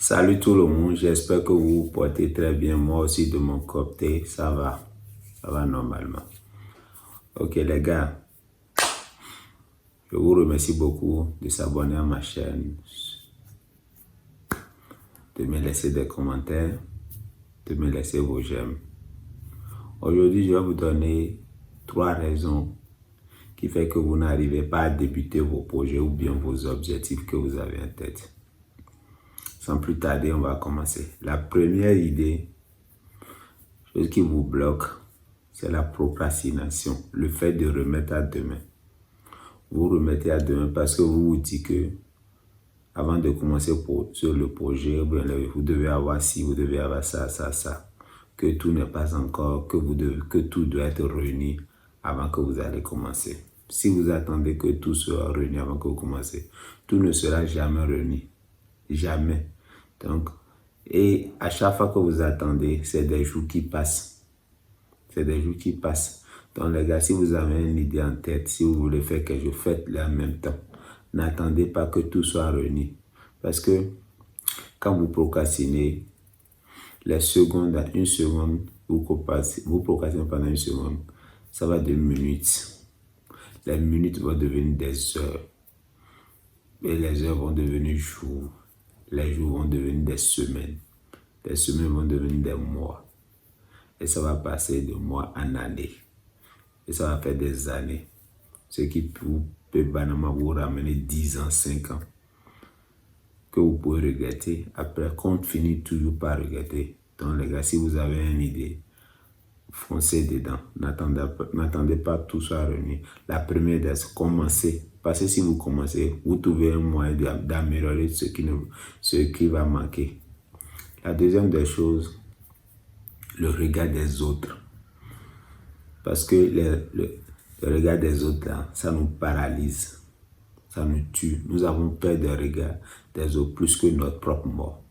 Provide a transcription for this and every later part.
Salut tout le monde, j'espère que vous vous portez très bien. Moi aussi de mon côté, ça va normalement. Ok les gars, je vous remercie beaucoup de s'abonner à ma chaîne, de me laisser des commentaires, de me laisser vos j'aime. Aujourd'hui, je vais vous donner 3 raisons qui font que vous n'arrivez pas à débuter vos projets ou bien vos objectifs que vous avez en tête. Sans plus tarder, on va commencer. La première idée, chose qui vous bloque, c'est la procrastination, le fait de remettre à demain. Vous remettez à demain parce que vous vous dites que avant de commencer sur le projet, vous devez avoir ci, vous devez avoir ça, que tout n'est pas encore, que tout doit être réuni avant que vous allez commencer. Si vous attendez que tout soit réuni avant que vous commencez, tout ne sera jamais réuni. Jamais. Donc, et à chaque fois que vous attendez, c'est des jours qui passent. C'est des jours qui passent. Donc les gars, si vous avez une idée en tête, si vous voulez faire quelque chose, faites-le en même temps. N'attendez pas que tout soit réuni. Parce que quand vous procrastinez, les secondes, à une seconde, vous procrastinez pendant une seconde, ça va devenir minutes. Les minutes vont devenir des heures. Et les heures vont devenir jours. Les jours vont devenir des semaines. Les semaines vont devenir des mois. Et ça va passer de mois en année. Et ça va faire des années. Ce qui peut banalement vous ramener 10 ans, 5 ans. Que vous pouvez regretter. Après, qu'on finit toujours par regretter. Donc les gars, si vous avez une idée, foncez dedans. N'attendez pas tout soit réuni. La première idée, c'est commencer. Parce que si vous commencez, vous trouvez un moyen d'améliorer ce qui va manquer. La deuxième des choses, le regard des autres. Parce que le regard des autres, là, ça nous paralyse. Ça nous tue. Nous avons peur des regards des autres plus que notre propre mort.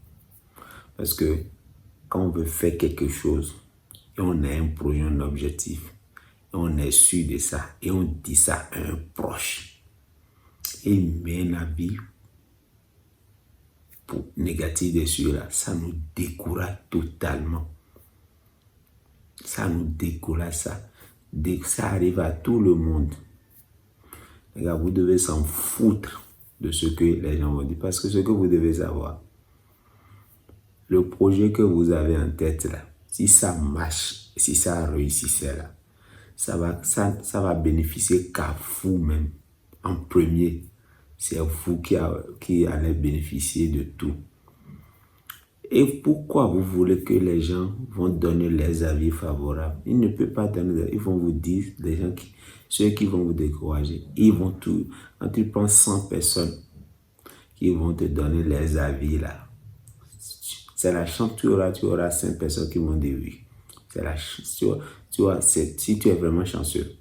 Parce que quand on veut faire quelque chose, et on a un projet, un objectif, et on est sûr de ça, et on dit ça à un proche, et il met un avis négatif dessus, là, ça nous décourage totalement. Ça nous décourage, ça arrive à tout le monde. Les gars, vous devez s'en foutre de ce que les gens vont dire. Parce que ce que vous devez savoir, le projet que vous avez en tête là, si ça marche, si ça réussissait là, ça va bénéficier qu'à vous-même. En premier, c'est vous qui allez bénéficier de tout. Et pourquoi vous voulez que les gens vont donner les avis favorables? Ils ne peuvent pas donner, ils vont vous dire, ceux qui vont vous décourager, ils vont tout, quand tu prends 100 personnes qui vont te donner les avis là, c'est la chance, tu auras 5 personnes qui vont dire oui. C'est la chance, si tu es vraiment chanceux.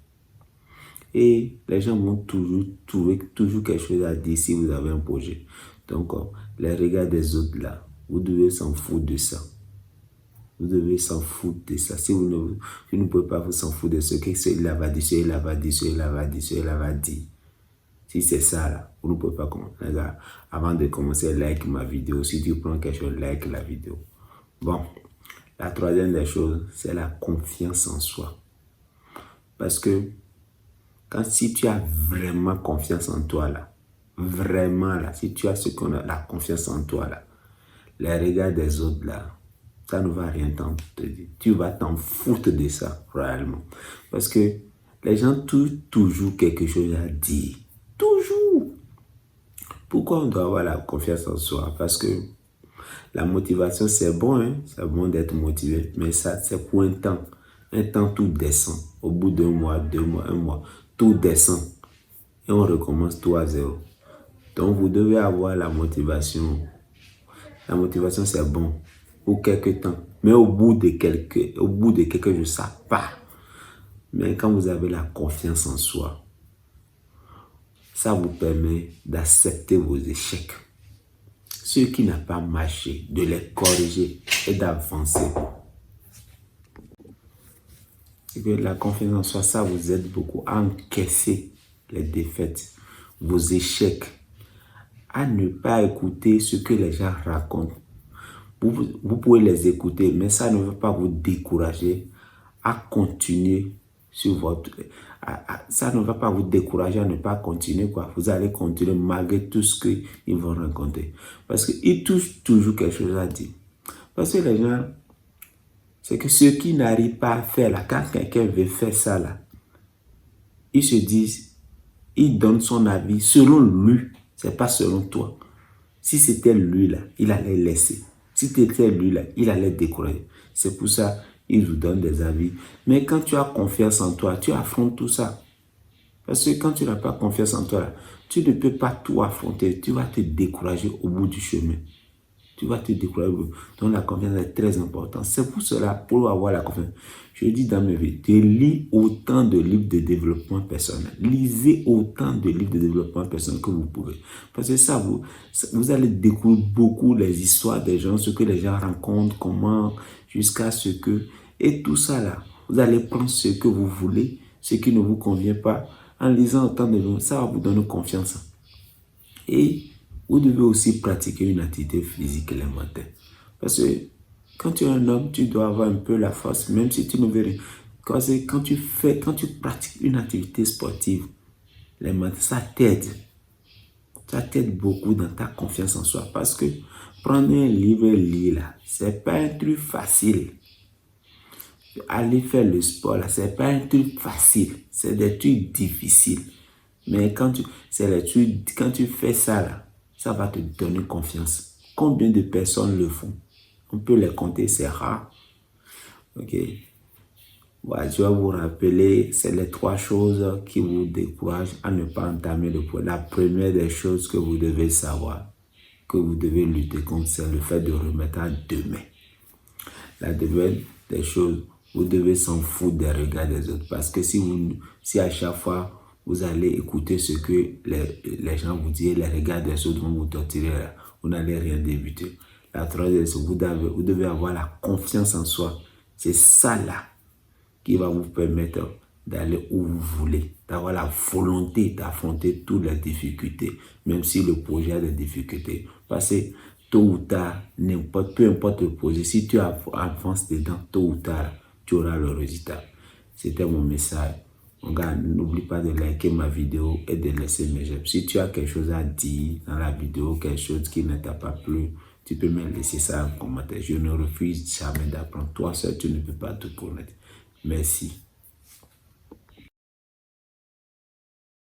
Et les gens vont toujours trouver quelque chose à dire si vous avez un projet. Donc, les regards des autres là, vous devez s'en foutre de ça. Vous devez s'en foutre de ça. Si vous ne pouvez pas vous s'en foutre de ce que celui-là va dire, celui-là va dire, celui-là va dire, celui-là va dire. Si c'est ça là, vous ne pouvez pas commencer. Les gars, avant de commencer, like ma vidéo. Si tu prends quelque chose, like la vidéo. Bon, la troisième des choses, c'est la confiance en soi. Parce que si tu as vraiment confiance en toi là, vraiment là, si tu as ce qu'on a, la confiance en toi là, les regards des autres là, ça ne va rien te dire. Tu vas t'en foutre de ça, réellement. Parce que les gens trouvent toujours quelque chose à dire. Toujours. Pourquoi on doit avoir la confiance en soi? Parce que la motivation, c'est bon, hein? C'est bon d'être motivé. Mais ça, c'est pour un temps. Un temps, tout descend. Au bout d'un mois, 2 mois, 1 mois, tout descend. Et on recommence tout à zéro. Donc, vous devez avoir la motivation. La motivation, c'est bon pour quelques temps. Mais au bout de quelques jours, ça part. Mais quand vous avez la confiance en soi, ça vous permet d'accepter vos échecs. Ce qui n'a pas marché, de les corriger et d'avancer. La confiance en soi, ça vous aide beaucoup à encaisser les défaites, vos échecs, à ne pas écouter ce que les gens racontent. Vous pouvez les écouter, mais ça ne veut pas vous décourager à continuer sur votre... ça ne va pas vous décourager à ne pas continuer, quoi. Vous allez continuer malgré tout ce qu'ils vont rencontrer. Parce qu'ils touchent toujours quelque chose à dire. Parce que les gens, c'est que ceux qui n'arrivent pas à faire là, quand quelqu'un veut faire ça là, ils se disent, ils donnent son avis selon lui, c'est pas selon toi. Si c'était lui là, il allait laisser. Si c'était lui là, il allait décourager. C'est pour ça il vous donne des avis. Mais quand tu as confiance en toi, tu affrontes tout ça. Parce que quand tu n'as pas confiance en toi, là, tu ne peux pas tout affronter. Tu vas te décourager au bout du chemin. Tu vas te décourager. Donc la confiance est très importante. C'est pour cela, pour avoir la confiance, je dis dans mes vies, de lire autant de livres de développement personnel. Lisez autant de livres de développement personnel que vous pouvez. Parce que ça, vous allez découvrir beaucoup les histoires des gens, ce que les gens rencontrent, comment, jusqu'à ce que... Et tout ça là, vous allez prendre ce que vous voulez, ce qui ne vous convient pas. En lisant autant de livres, ça va vous donner confiance. Et vous devez aussi pratiquer une activité physique le matin. Parce que quand tu es un homme, tu dois avoir un peu la force, même si tu ne veux rien. Quand tu pratiques une activité sportive, le matin, ça t'aide. Ça t'aide beaucoup dans ta confiance en soi. Parce que prendre un livre et lire là, c'est pas un truc facile. Aller faire le sport là, c'est pas un truc facile. C'est des trucs difficiles. Mais quand tu fais ça là, ça va te donner confiance. Combien de personnes le font? On peut les compter, c'est rare. Ok. Voilà, je vais vous rappeler, c'est les 3 choses qui vous découragent à ne pas entamer le projet. La première des choses que vous devez savoir, que vous devez lutter contre, c'est le fait de remettre à demain. La deuxième des choses, vous devez s'en foutre des regards des autres. Parce que si à chaque fois, vous allez écouter ce que les gens vous disent, les regards des autres vont vous torturer, vous n'allez rien débuter. La troisième, vous devez avoir la confiance en soi. C'est ça là qui va vous permettre d'aller où vous voulez, d'avoir la volonté d'affronter toutes les difficultés, même si le projet a des difficultés. Parce que tôt ou tard, peu importe le projet, si tu avances dedans, tôt ou tard, tu auras le résultat. C'était mon message. Mon gars, n'oublie pas de liker ma vidéo et de laisser mes j'aime. Si tu as quelque chose à dire dans la vidéo, quelque chose qui ne t'a pas plu, tu peux me laisser ça en commentaire. Je ne refuse jamais d'apprendre. Toi seul, tu ne peux pas tout connaître. Merci.